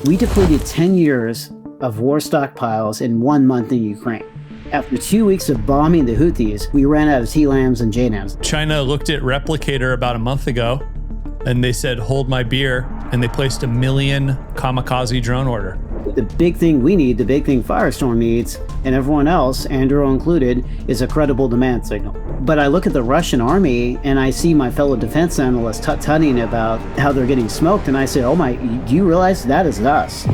We depleted 10 years of war stockpiles in 1 month in Ukraine. After 2 weeks of bombing the Houthis, we ran out of TLAMs and JDAMs. China looked at Replicator about a month ago, and they said, hold my beer, and they placed 1 million kamikaze drone order. The big thing we need, the big thing Firestorm needs, and everyone else, Andrew included, is a credible demand signal. But I look at the Russian army, and I see my fellow defense analysts tut-tutting about how they're getting smoked, and I say, oh my, do you realize that is us?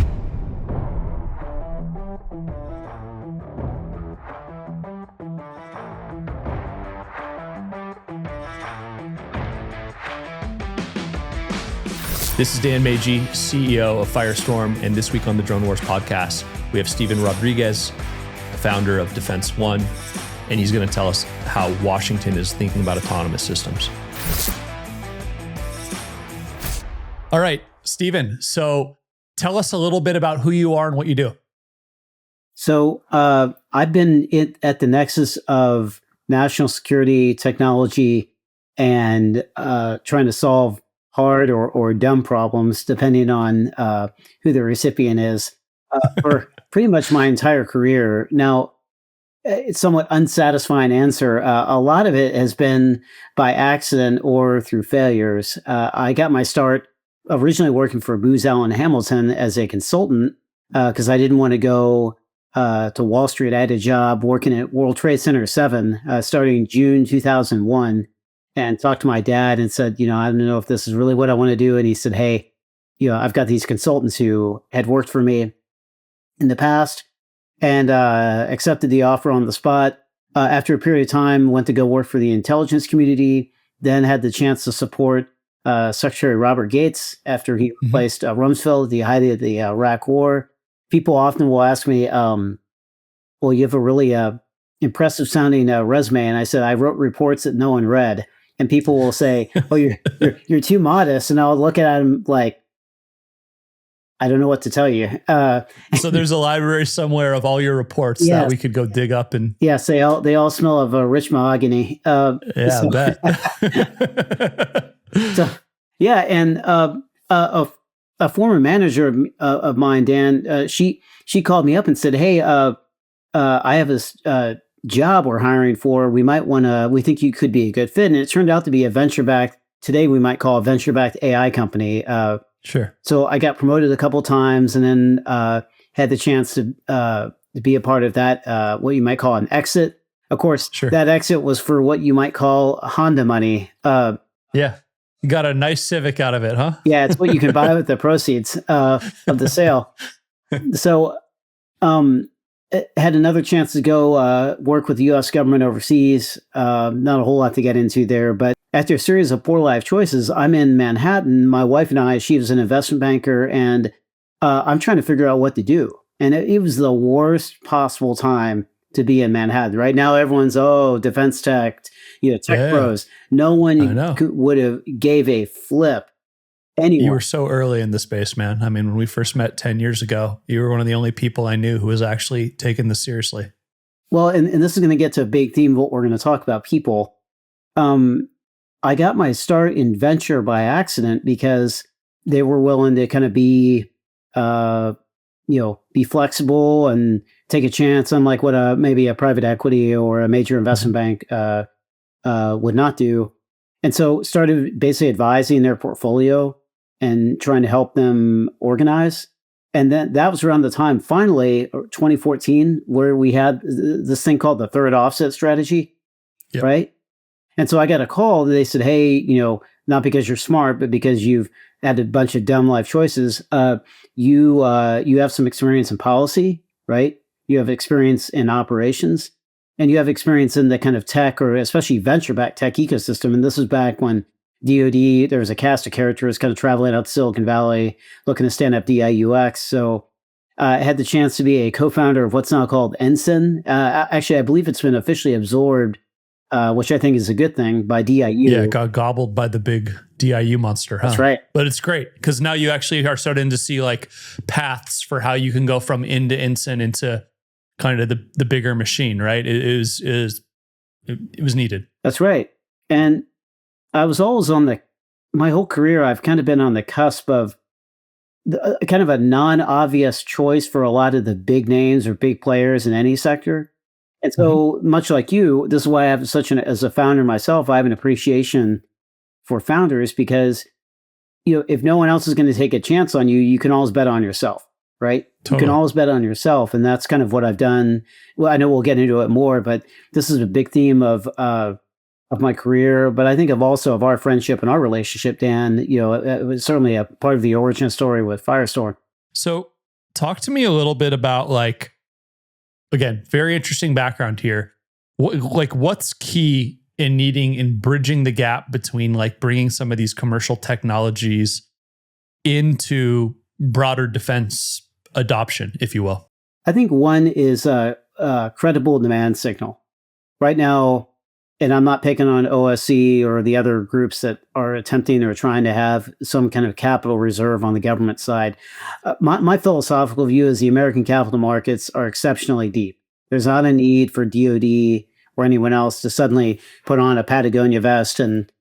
This is Dan Meiji, CEO of Firestorm, and this week on the Drone Wars podcast, we have Steven Rodriguez, the founder of Defense One, and he's going to tell us how Washington is thinking about autonomous systems. All right, Steven, so tell us a little bit about who you are and what you do. So I've been at the nexus of national security, technology, and trying to solve hard or dumb problems, depending on who the recipient is, for pretty much my entire career. Now, it's somewhat unsatisfying answer. A lot of it has been by accident or through failures. I got my start originally working for Booz Allen Hamilton as a consultant because I didn't want to go to Wall Street. I had a job working at World Trade Center 7 starting June 2001. And talked to my dad and said, I don't know if this is really what I want to do. And he said, hey, I've got these consultants who had worked for me in the past and accepted the offer on the spot. After a period of time, went to go work for the intelligence community, then had the chance to support Secretary Robert Gates after he replaced Rumsfeld at the height of the Iraq War. People often will ask me, well, you have a really impressive sounding resume. And I said, I wrote reports that no one read. And people will say, "Oh, you're too modest," and I'll look at them like, "I don't know what to tell you." So there's a library somewhere of all your reports that we could go dig up and. Yes, they all smell of rich mahogany. I bet. So yeah, and a former manager of mine, Dan, she called me up and said, "Hey, I have this." Job we're hiring for, we think you could be a good fit. And it turned out to be a venture-backed, today we might call a venture-backed AI company. Sure. So I got promoted a couple times and then had the chance to be a part of that, what you might call an exit. Of course, that exit was for what you might call Honda money. Yeah. You got a nice Civic out of it, huh? Yeah, it's what you can buy with the proceeds of the sale. So, had another chance to go work with the U.S. government overseas. Not a whole lot to get into there, but after a series of poor life choices, I'm in Manhattan. My wife and I, she was an investment banker, and I'm trying to figure out what to do. And it was the worst possible time to be in Manhattan. Right now, everyone's, defense tech, tech pros. No one would have gave a flip. Anyway. You were so early in the space, man. I mean, when we first met 10 years ago, you were one of the only people I knew who was actually taking this seriously. Well, and this is going to get to a big theme of what we're going to talk about, people. I got my start in venture by accident because they were willing to kind of be flexible and take a chance, unlike what maybe a private equity or a major investment bank would not do. And so started basically advising their portfolio and trying to help them organize. And then that was around the time, finally, 2014, where we had this thing called the third offset strategy, right? And so I got a call. They said, hey, not because you're smart, but because you've had a bunch of dumb life choices, you have some experience in policy, right? You have experience in operations, and you have experience in the kind of tech or especially venture-backed tech ecosystem. And this was back when DoD, there was a cast of characters kind of traveling out to Silicon Valley, looking to stand up DIUX. So I had the chance to be a co-founder of what's now called Ensign. Actually, I believe it's been officially absorbed, which I think is a good thing, by DIU. Yeah, it got gobbled by the big DIU monster. Huh? That's right. But it's great because now you actually are starting to see like paths for how you can go from into Ensign into kind of the bigger machine, right? It was needed. That's right. And I was always my whole career, I've kind of been on the cusp of kind of a non-obvious choice for a lot of the big names or big players in any sector. And so much like you, this is why I have as a founder myself, I have an appreciation for founders because, if no one else is going to take a chance on you, you can always bet on yourself, right? Totally. You can always bet on yourself. And that's kind of what I've done. Well, I know we'll get into it more, but this is a big theme of my career. But I think of our friendship and our relationship, Dan, it was certainly a part of the origin story with Firestorm. So talk to me a little bit about again, very interesting background here. What's key in bridging the gap between bringing some of these commercial technologies into broader defense adoption, if you will? I think one is a credible demand signal. Right now, and I'm not picking on OSC or the other groups that are attempting or trying to have some kind of capital reserve on the government side. My philosophical view is the American capital markets are exceptionally deep. There's not a need for DoD or anyone else to suddenly put on a Patagonia vest and,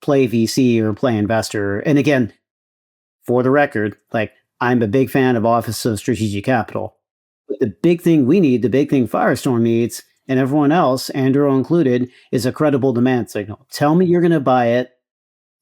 play VC or play investor. And again, for the record, I'm a big fan of Office of Strategic Capital. But the big thing we need, the big thing Firestorm needs, and everyone else, Andrew included, is a credible demand signal. Tell me you're going to buy it.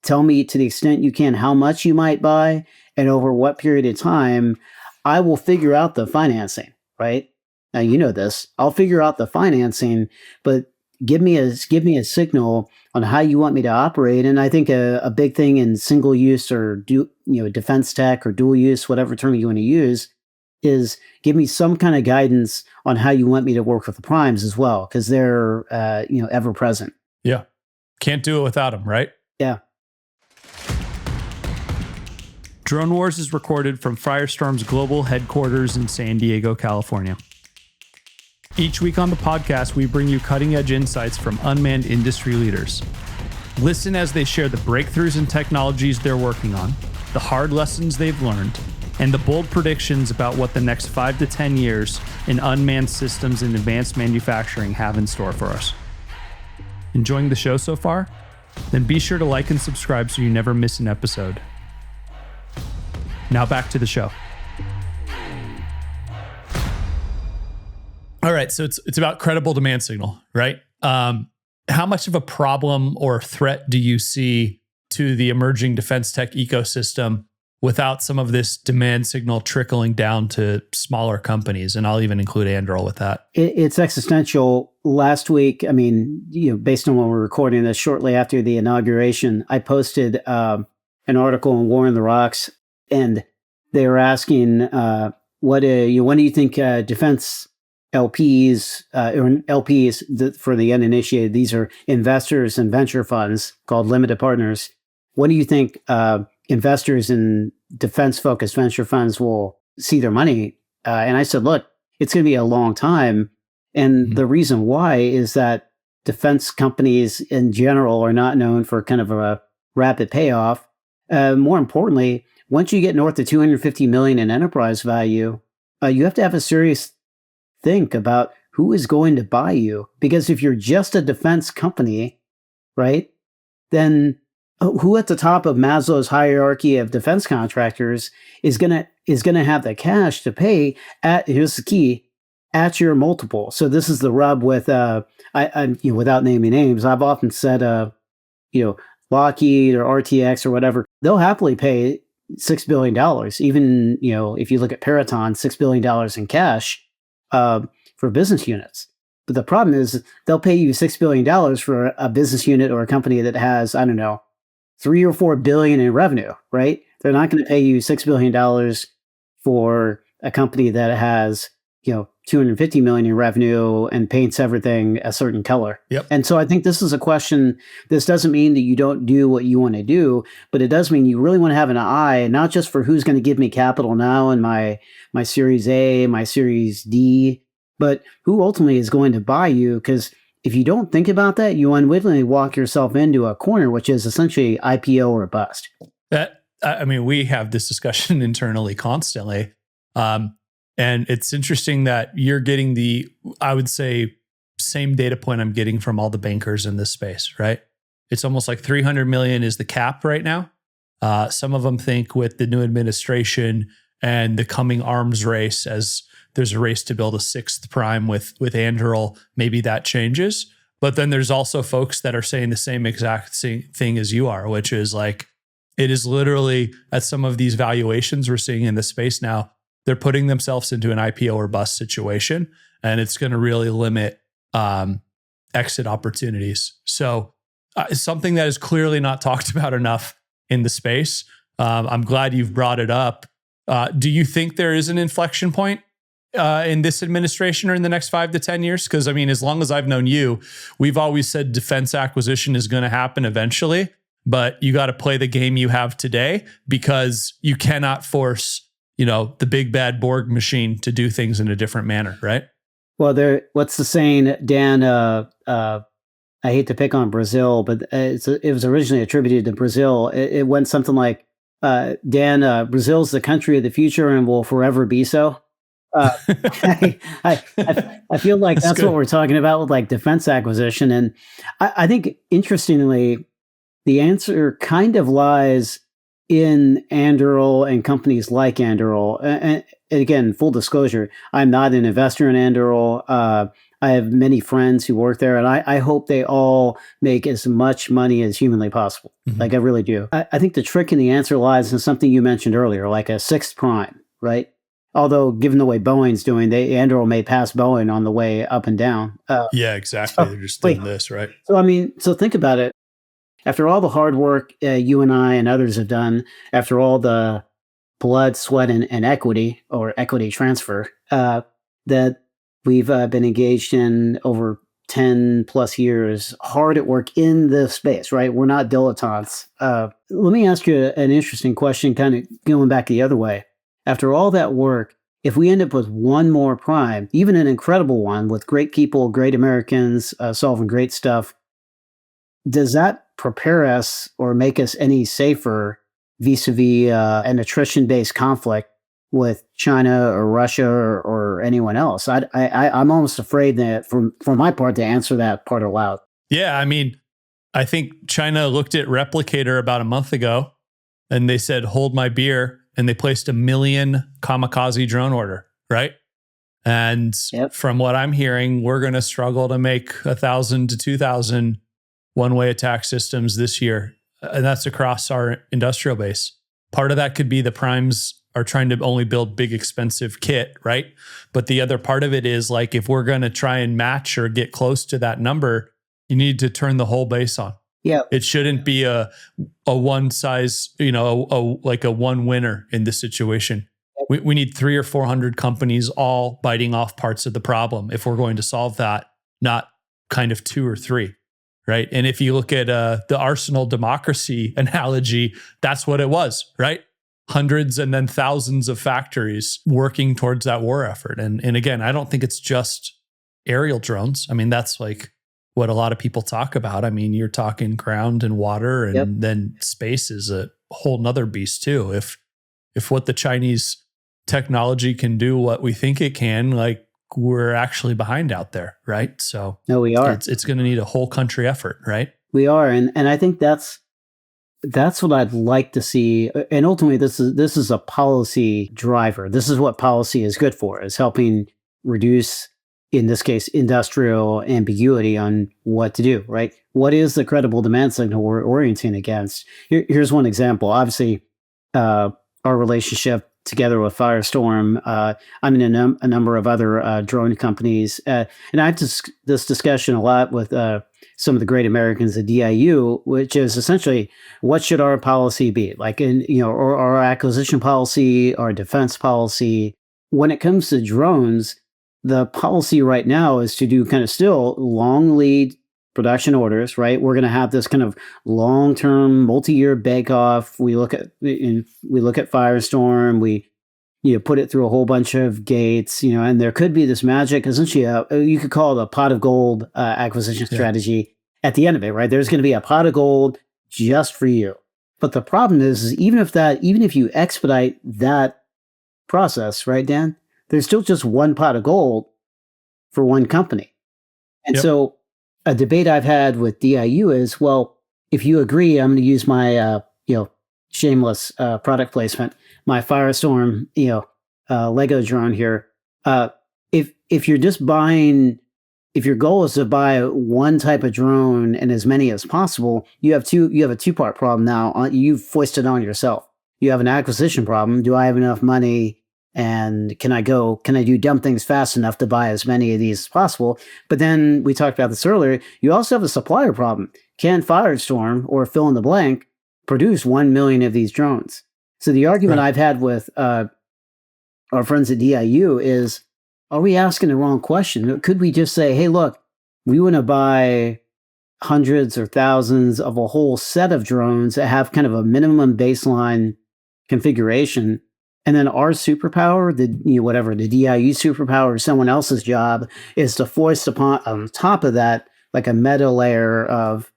Tell me to the extent you can how much you might buy and over what period of time. I will figure out the financing, right? Now, you know this. I'll figure out the financing, but give me a signal on how you want me to operate. And I think a big thing in single use or defense tech or dual use, whatever term you want to use, is give me some kind of guidance on how you want me to work with the primes as well, because they're ever present. Yeah, can't do it without them, right? Yeah. Drone Wars is recorded from Firestorm's global headquarters in San Diego, California. Each week on the podcast, we bring you cutting-edge insights from unmanned industry leaders. Listen as they share the breakthroughs and technologies they're working on, the hard lessons they've learned, and the bold predictions about what the next 5 to 10 years in unmanned systems and advanced manufacturing have in store for us. Enjoying the show so far? Then be sure to like and subscribe so you never miss an episode. Now back to the show. All right, so it's about credible demand signal, right? How much of a problem or threat do you see to the emerging defense tech ecosystem without some of this demand signal trickling down to smaller companies? And I'll even include Anduril with that. It's existential. Last week, based on when we're recording this, shortly after the inauguration, I posted an article in War in the Rocks, and they were asking, when do you think defense LPs or LPs for the uninitiated, these are investors and venture funds called limited partners. When do you think investors in defense-focused venture funds will see their money? And I said, look, it's going to be a long time. And the reason why is that defense companies in general are not known for kind of a rapid payoff. More importantly, once you get north of $250 million in enterprise value, you have to have a serious think about who is going to buy you. Because if you're just a defense company, right, then who at the top of Maslow's hierarchy of defense contractors is gonna have the cash to pay here's the key, at your multiple. So this is the rub with without naming names, I've often said Lockheed or RTX or whatever, they'll happily pay $6 billion, even if you look at Peraton, $6 billion in cash for business units. But the problem is they'll pay you $6 billion for a business unit or a company that has, I don't know, 3 or 4 billion in revenue, right? They're not going to pay you $6 billion for a company that has, 250 million in revenue and paints everything a certain color. Yep. And so I think this is a question. This doesn't mean that you don't do what you want to do, but it does mean you really want to have an eye, not just for who's going to give me capital now in my Series A, my Series D, but who ultimately is going to buy you. Because if you don't think about that, you unwittingly walk yourself into a corner, which is essentially IPO or bust. We have this discussion internally constantly. And it's interesting that you're getting I would say, same data point I'm getting from all the bankers in this space, right? It's almost like 300 million is the cap right now. Some of them think with the new administration and the coming arms race, as there's a race to build a sixth prime with Anduril, maybe that changes. But then there's also folks that are saying the same exact thing as you are, which is like, it is literally at some of these valuations we're seeing in the space now, they're putting themselves into an IPO or bust situation, and it's going to really limit exit opportunities. So it's something that is clearly not talked about enough in the space. I'm glad you've brought it up. Do you think there is an inflection point in this administration or in the next 5 to 10 years? Because I mean, as long as I've known you, we've always said defense acquisition is going to happen eventually, but you got to play the game you have today, because you cannot force, the big bad Borg machine to do things in a different manner, right? Well, what's the saying, Dan? I hate to pick on Brazil, but it was originally attributed to Brazil. It went something like, Dan, Brazil's the country of the future and will forever be so. I feel like that's what we're talking about with like defense acquisition. And I think, interestingly, the answer kind of lies in Anduril and companies like Anduril. And again, full disclosure, I'm not an investor in Anduril. I have many friends who work there, and I hope they all make as much money as humanly possible. Mm-hmm. Like, I really do. I think the trick and the answer lies in something you mentioned earlier, like a sixth prime, right? Although, given the way Boeing's doing, Anduril may pass Boeing on the way up and down. Yeah, exactly. They're just doing this, right? So think about it. After all the hard work you and I and others have done, after all the blood, sweat, and equity, or equity transfer, that we've been engaged in over 10 plus years, hard at work in the space, right? We're not dilettantes. Let me ask you an interesting question, kind of going back the other way. After all that work, if we end up with one more prime, even an incredible one with great people, great Americans solving great stuff, does that prepare us or make us any safer vis-a-vis an attrition-based conflict with China or Russia or anyone else? I'm almost afraid that, for my part, to answer that part aloud. Yeah, I mean, I think China looked at Replicator about a month ago, and they said, "Hold my beer," and they placed 1 million kamikaze drone order, right? And from what I'm hearing, we're going to struggle to make 1,000 to 2,000 one-way attack systems this year, and that's across our industrial base. Part of that could be the primes are trying to only build big, expensive kit, right? But the other part of it is, like, if we're going to try and match or get close to that number, you need to turn the whole base on. Yeah, it shouldn't be a one size, like a one winner in this situation. We need 300 or 400 companies all biting off parts of the problem if we're going to solve that, not kind of 2 or 3. Right. And if you look at the Arsenal democracy analogy, that's what it was, right? Hundreds and then thousands of factories working towards that war effort. And again, I don't think it's just aerial drones. I mean, that's like what a lot of people talk about. I mean, you're talking ground and water, and then space is a whole nother beast too. If what the Chinese technology can do what we think it can, like, we're actually behind out there, right? So no, we are. It's going to need a whole country effort, right? We are, and I think that's what I'd like to see. And ultimately, this is a policy driver. This is what policy is good for: is helping reduce, in this case, industrial ambiguity on what to do. Right? What is the credible demand signal we're orienting against? Here's one example. Obviously, our relationship together with Firestorm. I'm in a number of other drone companies. And I had this discussion a lot with some of the great Americans at DIU, which is essentially, what should our policy be? Like, or our acquisition policy, our defense policy. When it comes to drones, the policy right now is to do kind of still long lead production orders, right? We're going to have this kind of long-term, multi-year bake-off. We look at Firestorm. We put it through a whole bunch of gates, and there could be this magic, essentially, you could call it a pot of gold acquisition strategy at the end of it, right? There's going to be a pot of gold just for you. But the problem is even if you expedite that process, right, Dan, there's still just one pot of gold for one company. And so a debate I've had with DIU is, well, if you agree, I'm going to use my, shameless product placement, my Firestorm, Lego drone here. If you're just buying, if your goal is to buy one type of drone and as many as possible, you have a two-part problem now. You've foisted on yourself. You have an acquisition problem. Do I have enough money? And can I do dumb things fast enough to buy as many of these as possible? But then we talked about this earlier. You also have a supplier problem. Can Firestorm or fill in the blank produce 1 million of these drones? So the argument I've had with our friends at DIU is, are we asking the wrong question? Could we just say, hey, look, we want to buy hundreds or thousands of a whole set of drones that have kind of a minimum baseline configuration, and then our superpower, the DIU superpower or someone else's job is to foist upon on top of that like a meta layer of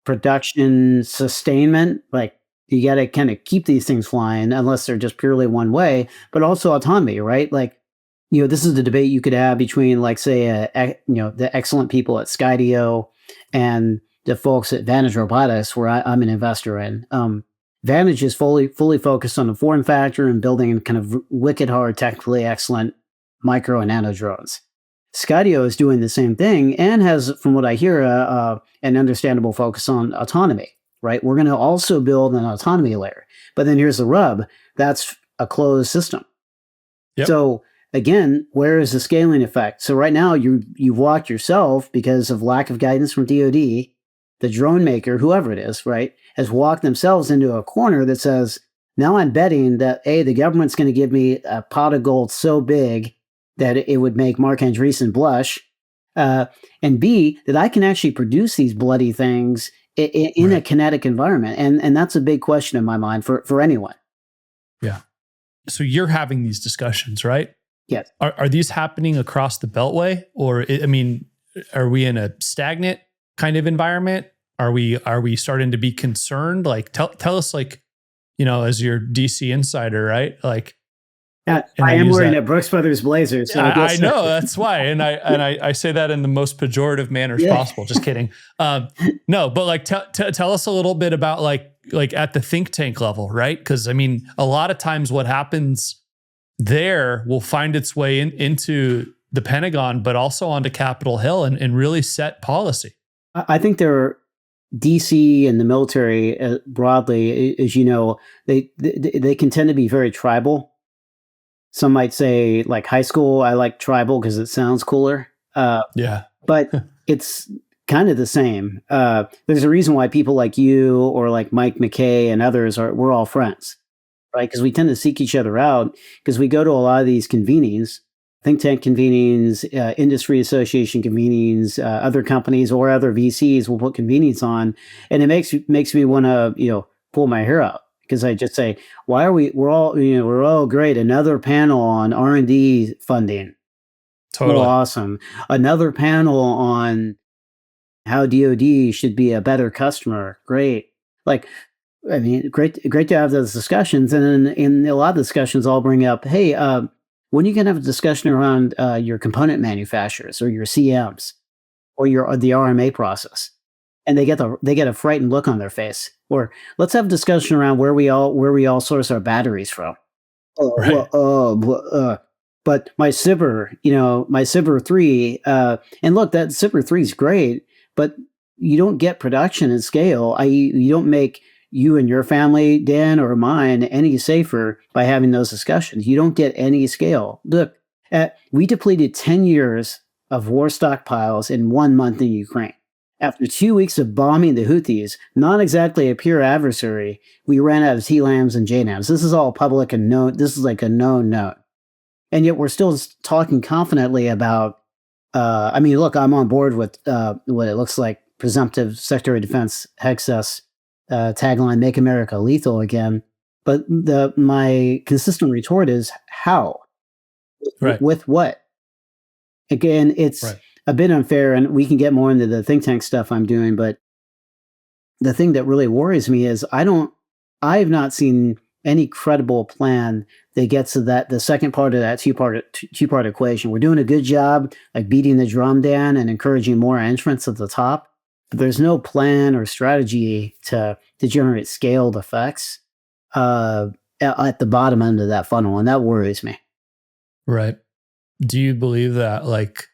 production sustainment. Like you got to kind of keep these things flying unless they're just purely one way, but also autonomy, right? Like this is the debate you could have between, like, say, the excellent people at Skydio and the folks at Vantage Robotics, where I'm an investor in. Vantage is fully focused on the form factor and building kind of wicked hard, technically excellent micro and nano drones. Skydio is doing the same thing and has, from what I hear, an understandable focus on autonomy, right? We're going to also build an autonomy layer. But then here's the rub. That's a closed system. Yep. So again, where is the scaling effect? So right now you've walked yourself, because of lack of guidance from DoD, the drone maker, whoever it is, right, has walked themselves into a corner that says, now I'm betting that A, the government's going to give me a pot of gold so big that it would make Mark Andreessen blush, and B, that I can actually produce these bloody things in a kinetic environment. And that's a big question in my mind for anyone. Yeah. So you're having these discussions, right? Yes. Are these happening across the Beltway? Or, are we in a stagnant kind of environment? Are we starting to be concerned? Like, tell us, like, as your DC insider, right? Like, I am wearing a Brooks Brothers blazer. So I know, that's why. And I say that in the most pejorative manners possible. Just kidding. No, but like, tell us a little bit about like at the think tank level, right? Because a lot of times what happens there will find its way into the Pentagon, but also onto Capitol Hill and really set policy. I think DC and the military broadly, as you know, they can tend to be very tribal. Some might say, like high school, I like tribal because it sounds cooler. But it's kind of the same. There's a reason why people like you or like Mike McKay and others we're all friends, right? Because we tend to seek each other out because we go to a lot of these convenings, think tank convenings, industry association convenings, other companies or other VCs will put convenings on, and it makes me want to pull my hair out. Because I just say, why are we're all great. Another panel on R&D funding. Totally. Oh, awesome. Another panel on how DoD should be a better customer. Great. Great to have those discussions. And then in a lot of discussions, I'll bring up, hey, when are you going to have a discussion around your component manufacturers or your CMs or the RMA process? And they get a frightened look on their face. Or let's have a discussion around where we all source our batteries from. But my SIBR, my SIBR 3, and look, that SIBR 3 is great, but you don't get production and scale. You don't make you and your family, Dan, or mine, any safer by having those discussions. You don't get any scale. Look, we depleted 10 years of war stockpiles in 1 month in Ukraine. After 2 weeks of bombing the Houthis, not exactly a pure adversary, we ran out of TLAMs and JNAMs. This is all public and known. This is like a known note. And yet we're still talking confidently about, look, I'm on board with what it looks like presumptive Secretary of Defense Hexas tagline, Make America Lethal Again. But my consistent retort is, how? Right. With what? Again, it's a bit unfair, and we can get more into the think tank stuff I'm doing, but the thing that really worries me is I've not seen any credible plan that gets to the second part of that two-part equation. We're doing a good job like beating the drum, Dan, and encouraging more entrants at the top. but there's no plan or strategy to generate scaled effects at the bottom end of that funnel, and that worries me. Right. Do you believe that like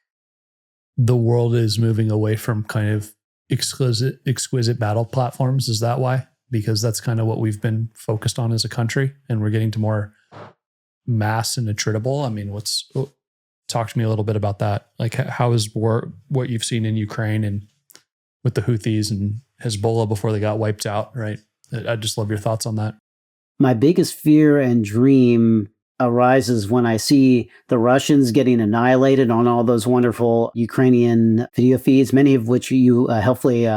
the world is moving away from kind of exquisite battle platforms? Is that why? Because that's kind of what we've been focused on as a country, and we're getting to more mass and attritable. I mean, talk to me a little bit about that. Like, how is what you've seen in Ukraine and with the Houthis and Hezbollah before they got wiped out, right? I'd just love your thoughts on that. My biggest fear and dream arises when I see the Russians getting annihilated on all those wonderful Ukrainian video feeds, many of which you helpfully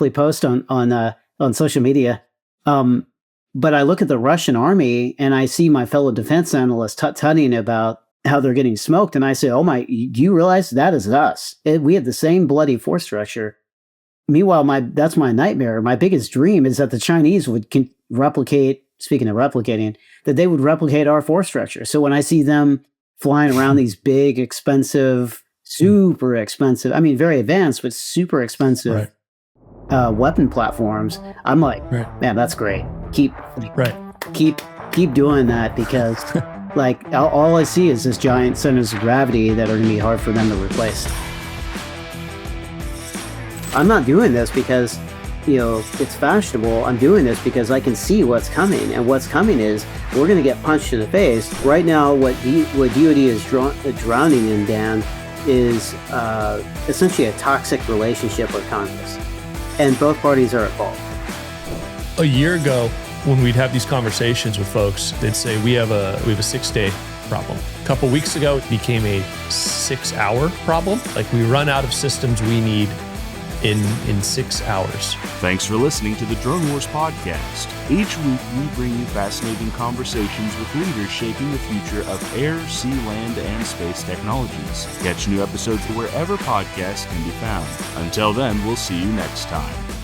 post on social media. But I look at the Russian army and I see my fellow defense analysts tutting about how they're getting smoked, and I say, "Oh my! Do you realize that is us? We have the same bloody force structure." Meanwhile, that's my nightmare. My biggest dream is that the Chinese would replicate. Speaking of replicating, that they would replicate our force structure. So when I see them flying around these big, expensive, super expensive, I mean, very advanced, but super expensive weapon platforms, I'm like, man, that's great. Keep doing that, because like all I see is this giant centers of gravity that are going to be hard for them to replace. I'm not doing this because it's fashionable. I'm doing this because I can see what's coming, and what's coming is we're going to get punched in the face. Right now, what DoD is drowning in, Dan, is essentially a toxic relationship with Congress, and both parties are at fault. A year ago, when we'd have these conversations with folks, they'd say we have a 6-day problem. A couple weeks ago, it became a 6-hour problem. Like, we run out of systems we need in 6 hours. Thanks for listening to the Drone Wars podcast. Each week, we bring you fascinating conversations with leaders shaping the future of air, sea, land, and space technologies. Catch new episodes wherever podcasts can be found. Until then, we'll see you next time.